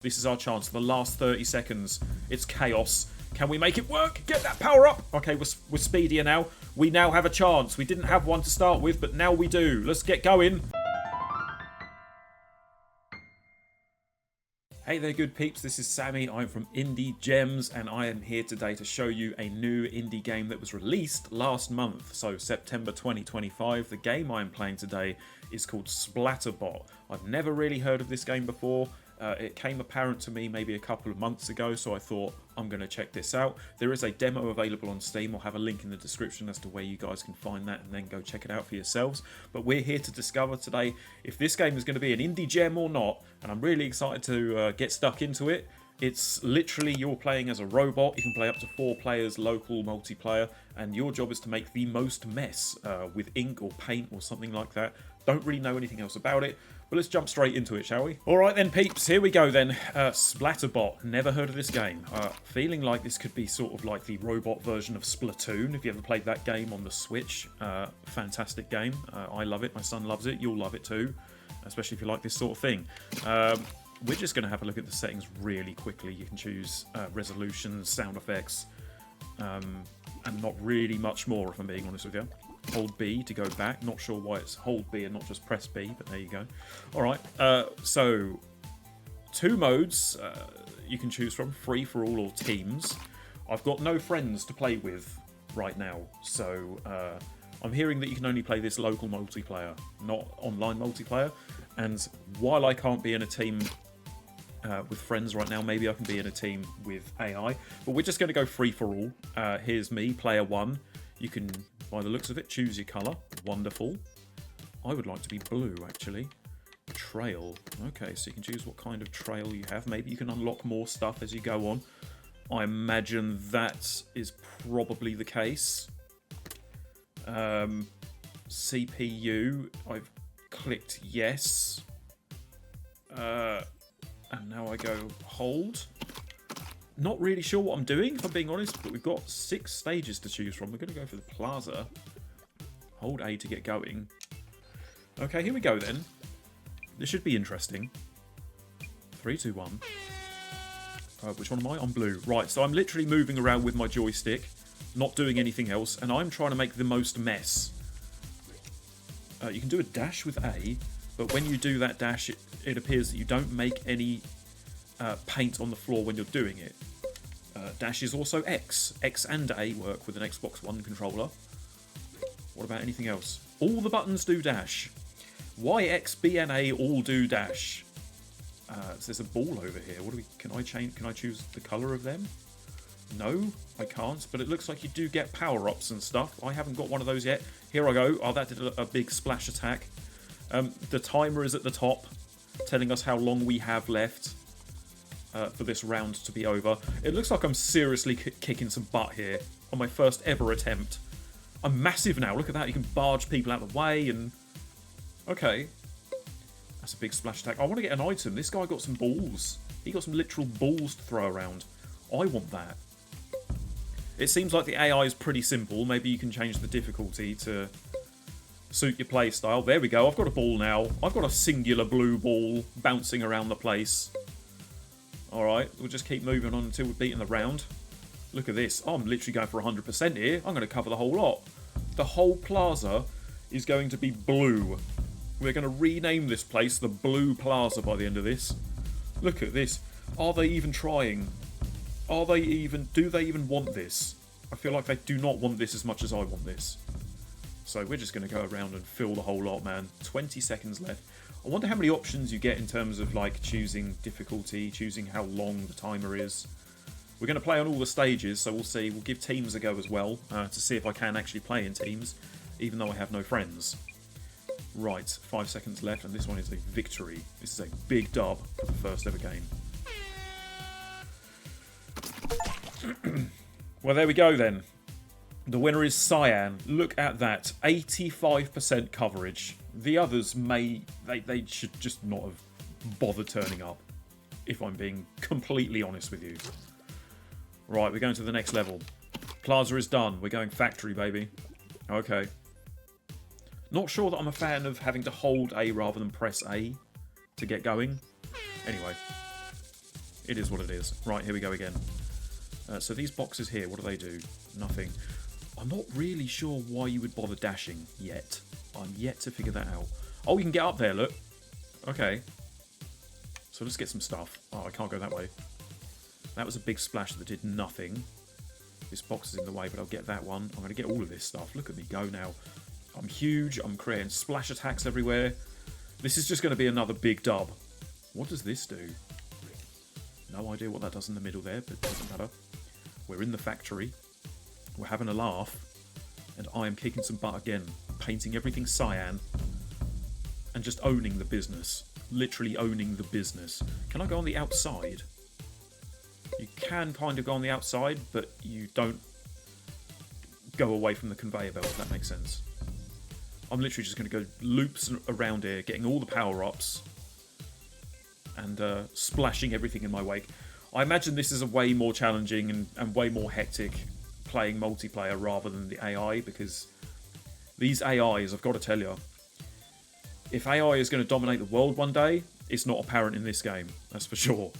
This is our chance. The last 30 seconds. It's chaos. Can we make it work? Get that power up. Okay, we're speedier now. We now have a chance. We didn't have one to start with, but now we do. Let's get going. Hey there, good peeps. This is Sammy. I'm from Indie Gems, and I am here today to show you a new indie game that was released last month, so September 2025. The game I'm playing today is called Splatterbot. I've never really heard of this game before. It came apparent to me maybe a couple of months ago, so I thought I'm going to check this out. There is a demo available on Steam. I'll have a link in the description as to where you guys can find that and then go check it out for yourselves. But we're here to discover today if this game is going to be an indie gem or not, and I'm really excited to get stuck into it. It's literally you're playing as a robot. You can play up to 4 players, local multiplayer, and your job is to make the most mess with ink or paint or something like that. Don't really know anything else about it, but let's jump straight into it, shall we? Alright then, peeps, here we go then. Splatterbot, never heard of this game. Feeling like this could be sort of like the robot version of Splatoon, if you ever played that game on the Switch. Fantastic game. I love it, my son loves it, you'll love it too, especially if you like this sort of thing. We're just going to have a look at the settings really quickly. You can choose resolution, sound effects, and not really much more, if I'm being honest with you. Hold B to go back. Not sure why it's hold B and not just press B, but there you go. Alright, so 2 modes you can choose from. Free for all or teams. I've got no friends to play with right now, so I'm hearing that you can only play this local multiplayer, not online multiplayer. And while I can't be in a team with friends right now, maybe I can be in a team with AI. But we're just going to go free for all. Here's me, player 1. You can, by the looks of it, choose your colour. Wonderful. I would like to be blue, actually. Trail. Okay, so you can choose what kind of trail you have. Maybe you can unlock more stuff as you go on. I imagine that is probably the case. CPU. I've clicked yes. And now I go hold. Not really sure what I'm doing, if I'm being honest, but we've got 6 stages to choose from. We're going to go for the plaza. Hold A to get going. Okay, here we go then. This should be interesting. 3, 2, 1. Which one am I? I'm blue. Right, so I'm literally moving around with my joystick, not doing anything else, and I'm trying to make the most mess. You can do a dash with A, but when you do that dash, it appears that you don't make any paint on the floor when you're doing it. Dash is also X. X and A work with an Xbox One controller. What about anything else? All the buttons do dash. Y, X, B, and A all do dash. So there's a ball over here. What do we? Can I change? Can I choose the colour of them? No, I can't. But it looks like you do get power-ups and stuff. I haven't got one of those yet. Here I go. Oh, that did a big splash attack. The timer is at the top, telling us how long we have left. For this round to be over. It looks like I'm seriously kicking some butt here on my first ever attempt. I'm massive now. Look at that. You can barge people out of the way and... Okay. That's a big splash attack. I want to get an item. This guy got some balls. He got some literal balls to throw around. I want that. It seems like the AI is pretty simple. Maybe you can change the difficulty to suit your play style. There we go. I've got a ball now. I've got a singular blue ball bouncing around the place. Alright, we'll just keep moving on until we're beating the round. Look at this. I'm literally going for 100% here. I'm going to cover the whole lot. The whole plaza is going to be blue. We're going to rename this place the Blue Plaza by the end of this. Look at this. Are they even trying? Do they even want this? I feel like they do not want this as much as I want this. So we're just going to go around and fill the whole lot, man. 20 seconds left. I wonder how many options you get in terms of like choosing difficulty, choosing how long the timer is. We're going to play on all the stages, so we'll see. We'll give teams a go as well to see if I can actually play in teams, even though I have no friends. Right, 5 seconds left, and this one is a victory. This is a big dub for the first ever game. Well, there we go then. The winner is Cyan. Look at that. 85% coverage. The others they should just not have bothered turning up, if I'm being completely honest with you. Right, we're going to the next level. Plaza is done. We're going factory, baby. Okay. Not sure that I'm a fan of having to hold A rather than press A to get going. Anyway. It is what it is. Right, here we go again. So these boxes here, what do? Nothing. I'm not really sure why you would bother dashing yet. I'm yet to figure that out. Oh, you can get up there, look. Okay. So let's get some stuff. Oh, I can't go that way. That was a big splash that did nothing. This box is in the way, but I'll get that one. I'm going to get all of this stuff. Look at me go now. I'm huge. I'm creating splash attacks everywhere. This is just going to be another big dub. What does this do? No idea what that does in the middle there, but it doesn't matter. We're in the factory. We're having a laugh. And I am kicking some butt again. Painting everything cyan. And just owning the business. Literally owning the business. Can I go on the outside? You can kind of go on the outside, but you don't go away from the conveyor belt, if that makes sense. I'm literally just going to go loops around here, getting all the power-ups, and splashing everything in my wake. I imagine this is a way more challenging and way more hectic playing multiplayer rather than the AI, because these AIs, I've got to tell you, if AI is going to dominate the world one day, it's not apparent in this game, that's for sure.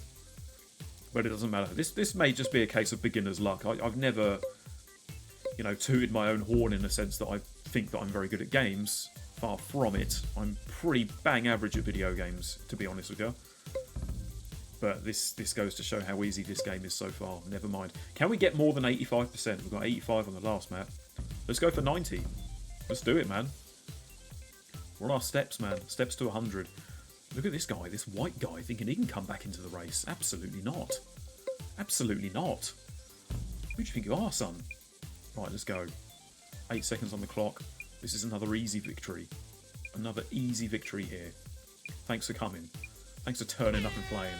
But it doesn't matter. This may just be a case of beginner's luck. I've never, you know, tooted my own horn in the sense that I think that I'm very good at games. Far from it. I'm pretty bang average at video games, to be honest with you. But this goes to show how easy this game is so far. Never mind. Can we get more than 85%? We've got 85 on the last map. Let's go for 90. Let's do it, man. We're on our steps, man. Steps to 100. Look at this guy, this white guy, thinking he can come back into the race. Absolutely not. Absolutely not. Who do you think you are, son? Right, let's go. 8 seconds on the clock. This is another easy victory. Another easy victory here. Thanks for coming. Thanks for turning up and playing.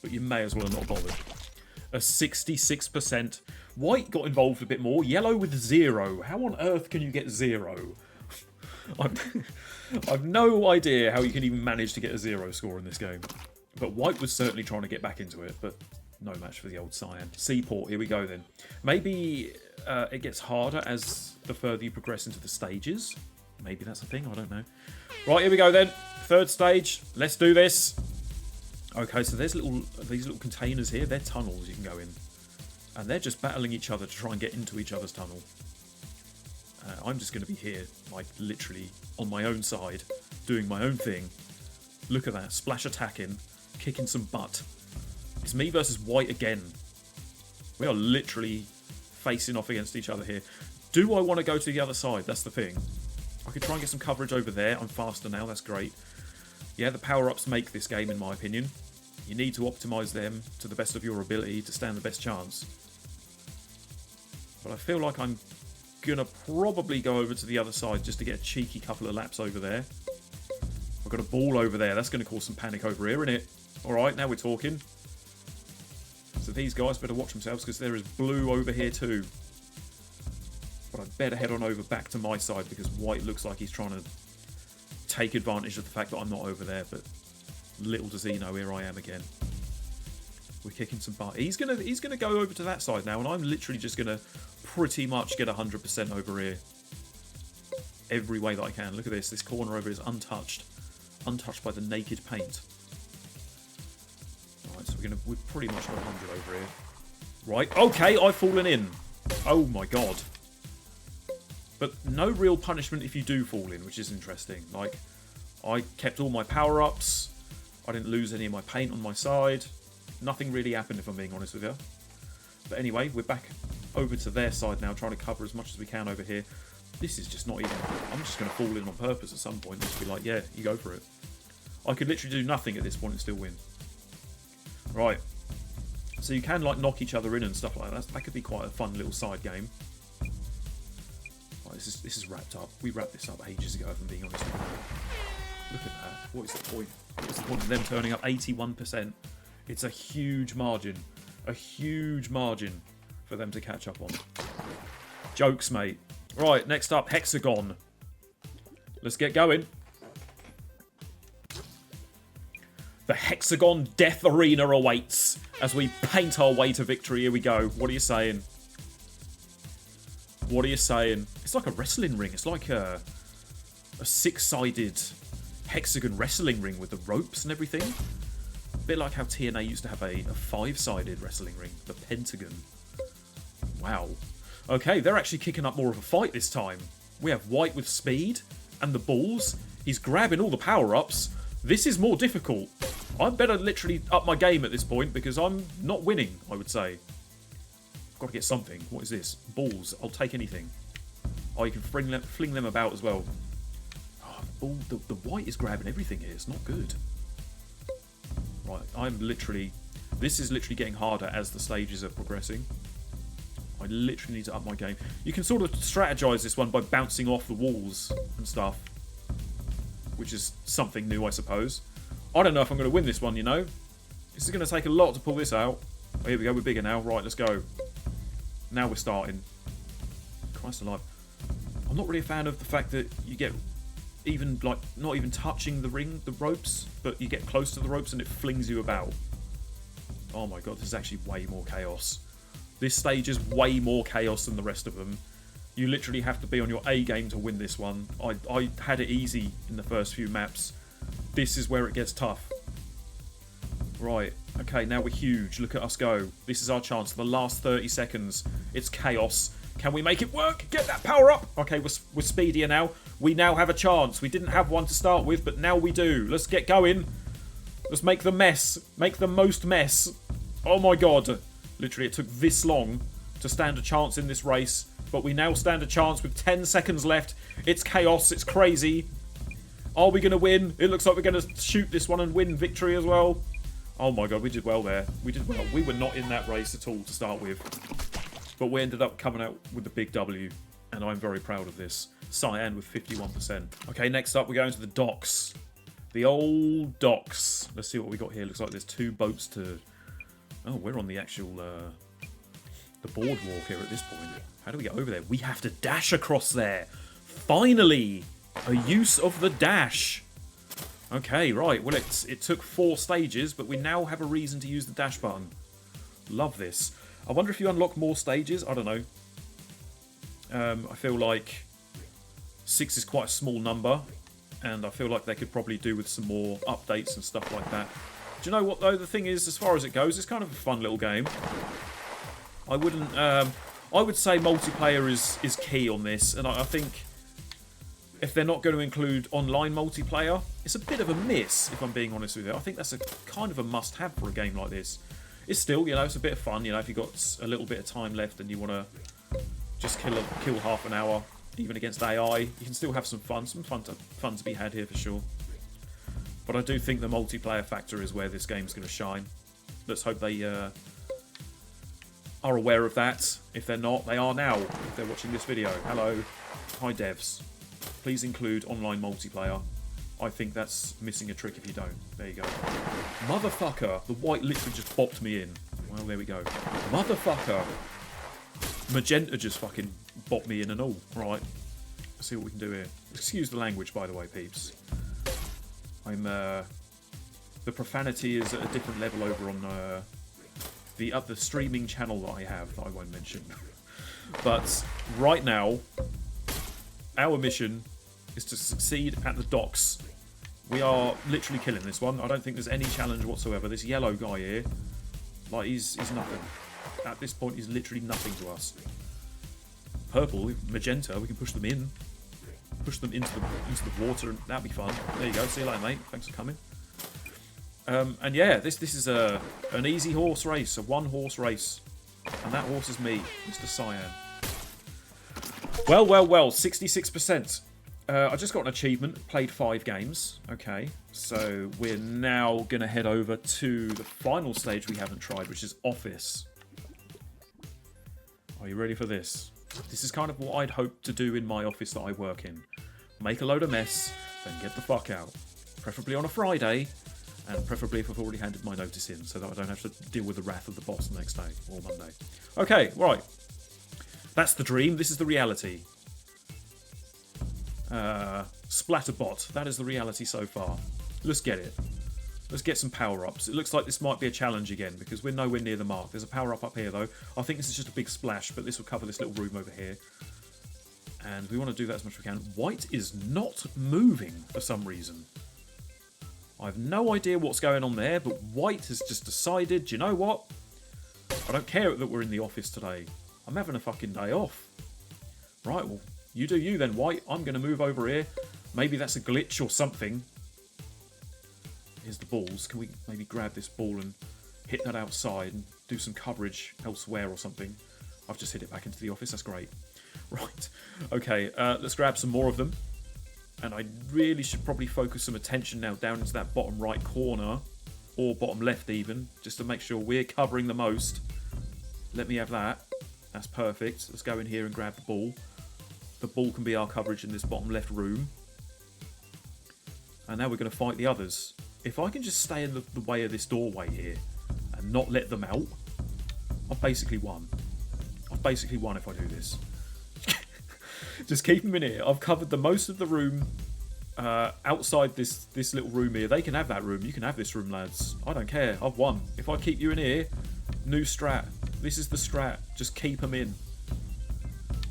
But you may as well have not bothered. A 66%. White got involved a bit more. Yellow with 0. How on earth can you get 0? I've no idea how you can even manage to get a 0 score in this game. But White was certainly trying to get back into it, but no match for the old Cyan. Seaport, here we go then. Maybe it gets harder as the further you progress into the stages. Maybe that's a thing, I don't know. Right, here we go then. Third stage, let's do this. Okay, so there's these little containers here. They're tunnels you can go in. And they're just battling each other to try and get into each other's tunnel. I'm just going to be here, like, literally on my own side, doing my own thing. Look at that. Splash attacking, kicking some butt. It's me versus White again. We are literally facing off against each other here. Do I want to go to the other side? That's the thing. I could try and get some coverage over there. I'm faster now. That's great. Yeah, the power-ups make this game, in my opinion. You need to optimise them to the best of your ability to stand the best chance. But I feel like I'm gonna probably go over to the other side just to get a cheeky couple of laps over there. I've got a ball over there. That's going to cause some panic over here, isn't it? Alright, now we're talking. So these guys better watch themselves because there is blue over here too. But I'd better head on over back to my side because White looks like he's trying to take advantage of the fact that I'm not over there. But little does he know, here I am again. We're kicking some butt. He's gonna go over to that side now, and I'm literally just gonna pretty much get 100% over here. Every way that I can. Look at this. This corner over is untouched. Untouched by the naked paint. Alright, so we've pretty much got 100 over here. Right, okay, I've fallen in. Oh my god. But no real punishment if you do fall in, which is interesting. Like, I kept all my power-ups. I didn't lose any of my paint on my side. Nothing really happened, if I'm being honest with you. But anyway, we're back over to their side now, trying to cover as much as we can over here. This is just not even... I'm just going to fall in on purpose at some point and just be like, yeah, you go for it. I could literally do nothing at this point and still win. Right. So you can, like, knock each other in and stuff like that. That could be quite a fun little side game. Right, this is wrapped up. We wrapped this up ages ago, if I'm being honest with you. Look at that. What is the point? What's the point of them turning up 81%? It's a huge margin. A huge margin for them to catch up on. Jokes, mate. Right, next up, Hexagon. Let's get going. The Hexagon Death Arena awaits as we paint our way to victory. Here we go. What are you saying? What are you saying? It's like a wrestling ring. It's like a six-sided hexagon wrestling ring with the ropes and everything. bit like how TNA used to have a 5-sided wrestling ring, the Pentagon. Wow. Okay, they're actually kicking up more of a fight this time. We have White with speed and the balls. He's grabbing all the power-ups. This is more difficult. I better literally up my game at this point because I'm not winning, I would say. I've got to get something. What is this? Balls. I'll take anything. Oh, you can fling them about as well. Oh, the White is grabbing everything here. It's not good. Right, this is literally getting harder as the stages are progressing. I literally need to up my game. You can sort of strategize this one by bouncing off the walls and stuff, which is something new, I suppose. I don't know if I'm going to win this one, you know. This is going to take a lot to pull this out. Oh, here we go. We're bigger now. Right, let's go. Now we're starting. Christ alive. I'm not really a fan of the fact that you get even, like, not even touching the ropes, but you get close to the ropes and it flings you about. Oh my god, this is actually way more chaos. This stage is way more chaos than the rest of them. You literally have to be on your A game to win this one. I had it easy in the first few maps. This is where it gets tough. Right, okay, now we're huge. Look at us go. This is our chance. The last 30 seconds. It's chaos. Can we make it work? Get that power up. Okay, we're speedier now. We now have a chance. We didn't have one to start with, but now we do. Let's get going. Let's make the mess. Make the most mess. Oh my god. Literally, it took this long to stand a chance in this race, but we now stand a chance with 10 seconds left. It's chaos. It's crazy. Are we going to win? It looks like we're going to shoot this one and win victory as well. Oh my god, we did well there. We did well. We were not in that race at all to start with, but we ended up coming out with the big W, and I'm very proud of this. Cyan with 51%. Okay, next up we're going to the docks. The old docks. Let's see what we got here. Looks like there's 2 boats to... Oh, we're on the actual, the boardwalk here at this point. How do we get over there? We have to dash across there. Finally, a use of the dash. Okay, right. Well, it took 4 stages, but we now have a reason to use the dash button. Love this. I wonder if you unlock more stages. I don't know. I feel like 6 is quite a small number, and I feel like they could probably do with some more updates and stuff like that. Do you know what, though? The thing is, as far as it goes, it's kind of a fun little game. I wouldn't... I would say multiplayer is key on this, and I think if they're not going to include online multiplayer, it's a bit of a miss, if I'm being honest with you. I think that's a kind of a must-have for a game like this. It's still, you know, it's a bit of fun, you know, if you've got a little bit of time left and you want to just kill half an hour, even against AI, you can still have some fun to be had here for sure. But I do think the multiplayer factor is where this game's going to shine. Let's hope they are aware of that. If they're not, they are now, if they're watching this video. Hello. Hi, devs. Please include online multiplayer. I think that's missing a trick if you don't. There you go. Motherfucker. The White literally just bopped me in. Well, there we go. Motherfucker. Magenta just fucking bopped me in and all. Right. Let's see what we can do here. Excuse the language, by the way, peeps. The profanity is at a different level over on the other streaming channel that I have that I won't mention. But right now, our mission is to succeed at the docks. We are literally killing this one. I don't think there's any challenge whatsoever. This yellow guy here, like he's nothing. At this point, he's literally nothing to us. Purple, magenta, we can push them in. Push them into the water, and that'd be fun. There you go. See you later, mate. Thanks for coming. And yeah, this is an easy horse race, a 1-horse race, and that horse is me, Mr. Cyan. Well, 66%. I just got an achievement. Played 5 games. Okay, so we're now gonna head over to the final stage we haven't tried, which is Office. Are you ready for this? This is kind of what I'd hope to do in my office that I work in. Make a load of mess, then get the fuck out. Preferably on a Friday, and preferably if I've already handed my notice in, so that I don't have to deal with the wrath of the boss the next day, or Monday. Okay, right. That's the dream, this is the reality. Splatterbot, that is the reality so far. Let's get it. Let's get some power-ups. It looks like this might be a challenge again, because we're nowhere near the mark. There's a power-up up here, though. I think this is just a big splash, but this will cover this little room over here. And we want to do that as much as we can. White is not moving for some reason. I have no idea what's going on there, but white has just decided, do you know what? I don't care that we're in the office today. I'm having a fucking day off. Right, well, you do you then, white. I'm going to move over here. Maybe that's a glitch or something. Here's the balls. Can we maybe grab this ball and hit that outside and do some coverage elsewhere or something? I've just hit it back into the office. That's great. Right. Okay, let's grab some more of them. And I really should probably focus some attention now down into that bottom right corner. Or bottom left even. Just to make sure we're covering the most. Let me have that. That's perfect. Let's go in here and grab the ball. The ball can be our coverage in this bottom left room. And now we're going to fight the others. If I can just stay in the way of this doorway here and not let them out, I've basically won. I've basically won if I do this. Just keep them in here. I've covered the most of the room outside this little room here. They can have that room. You can have this room, lads. I don't care. I've won. If I keep you in here, new strat. This is the strat. Just keep them in.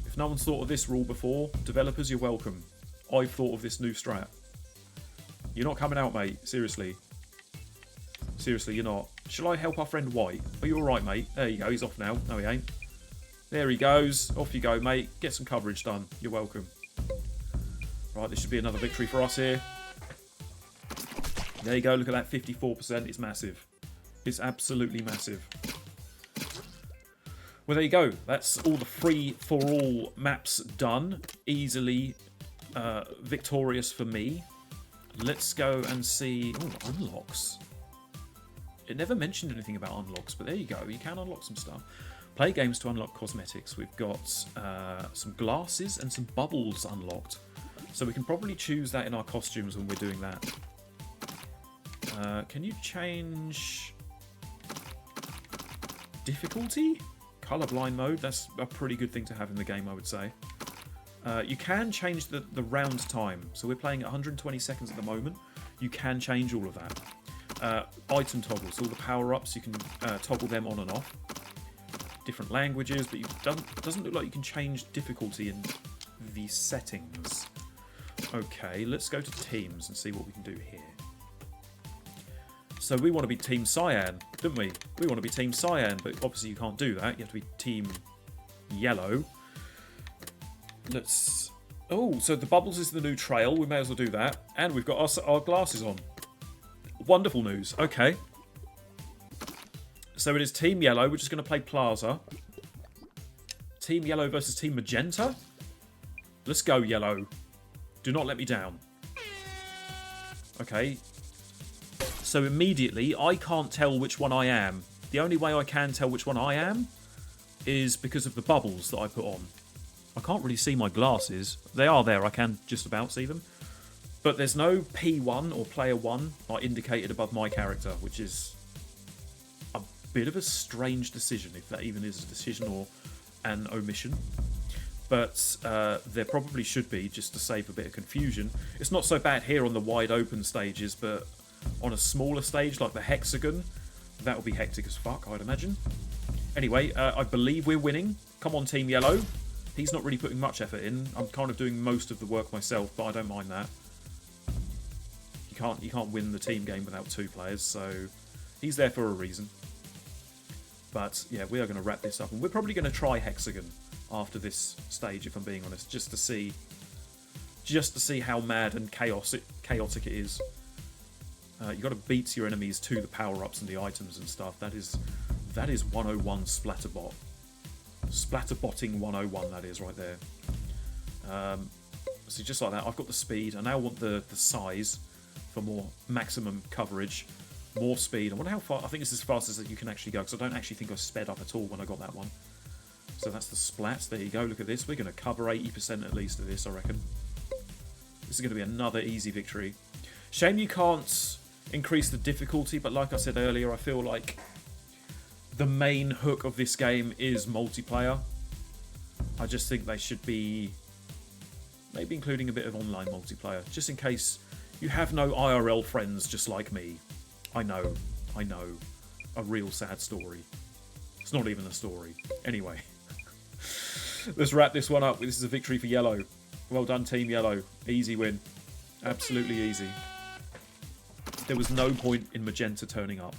If no one's thought of this rule before, developers, you're welcome. I've thought of this new strat. You're not coming out, mate. Seriously. Seriously, you're not. Shall I help our friend White? Are you alright, mate? There you go. He's off now. No, he ain't. There he goes. Off you go, mate. Get some coverage done. You're welcome. Right, this should be another victory for us here. There you go. Look at that. 54%. It's massive. It's absolutely massive. Well, there you go. That's all the free-for-all maps done. Easily victorious for me. Let's go and see... Oh, unlocks. It never mentioned anything about unlocks, but there you go. You can unlock some stuff. Play games to unlock cosmetics. We've got some glasses and some bubbles unlocked. So we can probably choose that in our costumes when we're doing that. Can you change... difficulty? Colorblind mode. That's a pretty good thing to have in the game, I would say. You can change the round time. So we're playing at 120 seconds at the moment. You can change all of that. Item toggles, all the power-ups, you can toggle them on and off. Different languages, but it doesn't look like you can change difficulty in the settings. Okay, let's go to teams and see what we can do here. So we want to be Team Cyan, don't we? We want to be Team Cyan, but obviously you can't do that. You have to be Team Yellow. Let's... Oh, so the bubbles is the new trail. We may as well do that. And we've got our glasses on. Wonderful news. Okay. So it is Team Yellow. We're just going to play Plaza. Team Yellow versus Team Magenta. Let's go, Yellow. Do not let me down. Okay. So immediately, I can't tell which one I am. The only way I can tell which one I am is because of the bubbles that I put on. I can't really see my glasses. They are there. I can just about see them. But there's no P1 or player 1 indicated above my character, which is a bit of a strange decision, if that even is a decision or an omission. But there probably should be, just to save a bit of confusion. It's not so bad here on the wide open stages, but on a smaller stage like the hexagon, that will be hectic as fuck, I'd imagine. Anyway, I believe we're winning. Come on, Team Yellow. He's not really putting much effort in. I'm kind of doing most of the work myself, but I don't mind that. You can't win the team game without two players, so he's there for a reason. But yeah, we are going to wrap this up, and we're probably going to try hexagon after this stage, if I'm being honest, just to see how mad and chaotic it is. You got to beat your enemies to the power-ups and the items and stuff. That is 101 Splatterbot. Splatterbotting 101, that is right there. So just like that, I've got the speed. I now want the size for more maximum coverage, more speed. I wonder how far. I think it's as fast as you can actually go, because I don't actually think I sped up at all when I got that one. So that's the splats. There you go. Look at this. We're going to cover 80% at least of this, I reckon. This is going to be another easy victory. Shame you can't increase the difficulty, but like I said earlier, I feel like the main hook of this game is multiplayer. I just think they should be maybe including a bit of online multiplayer, just in case you have no IRL friends just like me. I know. A real sad story. It's not even a story. Anyway. Let's wrap this one up. This is a victory for Yellow. Well done, Team Yellow. Easy win. Absolutely easy. there was no point in Magenta turning up.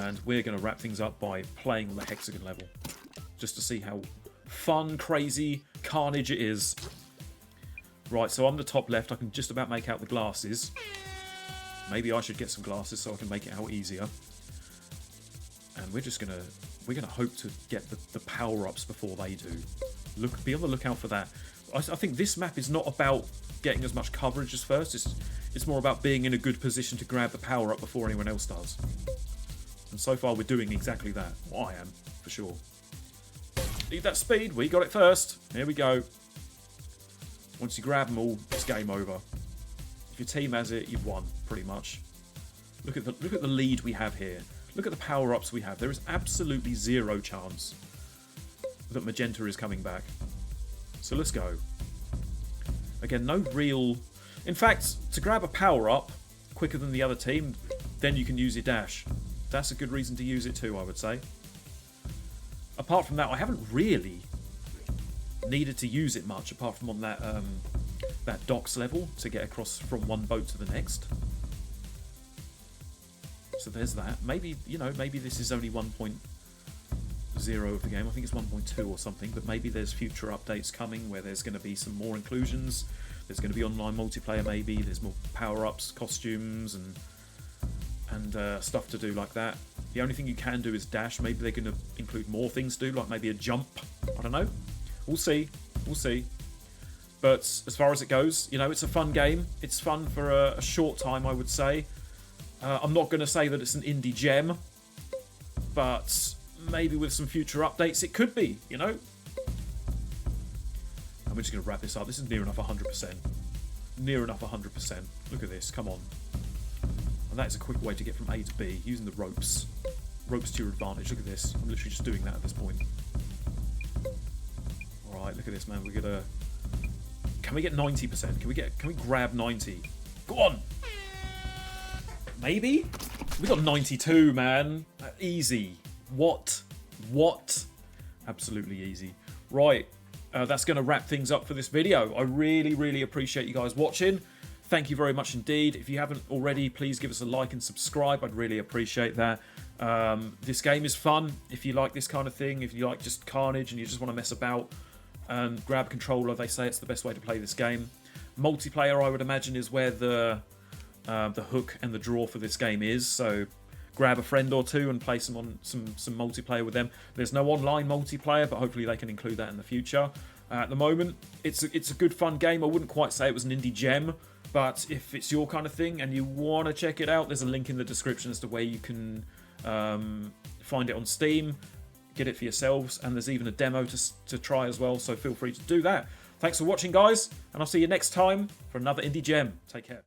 And we're going to wrap things up by playing on the hexagon level. Just to see how fun, crazy, carnage it is. Right, so on the top left, I can just about make out the glasses. Maybe I should get some glasses so I can make it out easier. And we're gonna hope to get the power-ups before they do. Be on the lookout for that. I think this map is not about getting as much coverage as first. It's more about being in a good position to grab the power-up before anyone else does. And so far, we're doing exactly that. Well, I am, for sure. Need that speed. We got it first. Here we go. Once you grab them all, it's game over. If your team has it, you've won, pretty much. Look at the lead we have here. Look at the power-ups we have. There is absolutely zero chance that Magenta is coming back. So let's go. Again, no real... In fact, to grab a power-up quicker than the other team, then you can use your dash. That's a good reason to use it too, I would say. Apart from that, I haven't really needed to use it much, apart from on that that docks level to get across from one boat to the next. So there's that. Maybe, you know, maybe this is only 1.0 of the game. I think it's 1.2 or something, but maybe there's future updates coming where there's going to be some more inclusions. There's going to be online multiplayer maybe. There's more power-ups, costumes, and stuff to do like that. The only thing you can do is dash. Maybe they're going to include more things to do, like maybe a jump. I don't know. We'll see. We'll see. But as far as it goes, you know, it's a fun game. It's fun for a short time, I would say. I'm not going to say that it's an indie gem, but maybe with some future updates, it could be, you know? And we're just going to wrap this up. This is near enough 100%. Near enough 100%. Look at this. Come on. And that is a quick way to get from A to B, using the ropes. Ropes to your advantage. Look at this. I'm literally just doing that at this point. Alright, look at this, man. We're going to... Can we get 90%? Can we grab 90? Go on! Maybe? We got 92, man. Easy. What? Absolutely easy. Right. That's going to wrap things up for this video. I really, really appreciate you guys watching. Thank you very much indeed. If you haven't already, please give us a like and subscribe. I'd really appreciate that. This game is fun. If you like this kind of thing, if you like just carnage and you just want to mess about and grab a controller, they say it's the best way to play this game. Multiplayer, I would imagine, is where the hook and the draw for this game is. So grab a friend or two and play some multiplayer with them. There's no online multiplayer, but hopefully they can include that in the future. At the moment, it's a good fun game. I wouldn't quite say it was an indie gem, but if it's your kind of thing and you want to check it out, there's a link in the description as to where you can find it on Steam, get it for yourselves, and there's even a demo to try as well, so feel free to do that. Thanks for watching, guys, and I'll see you next time for another indie gem. Take care.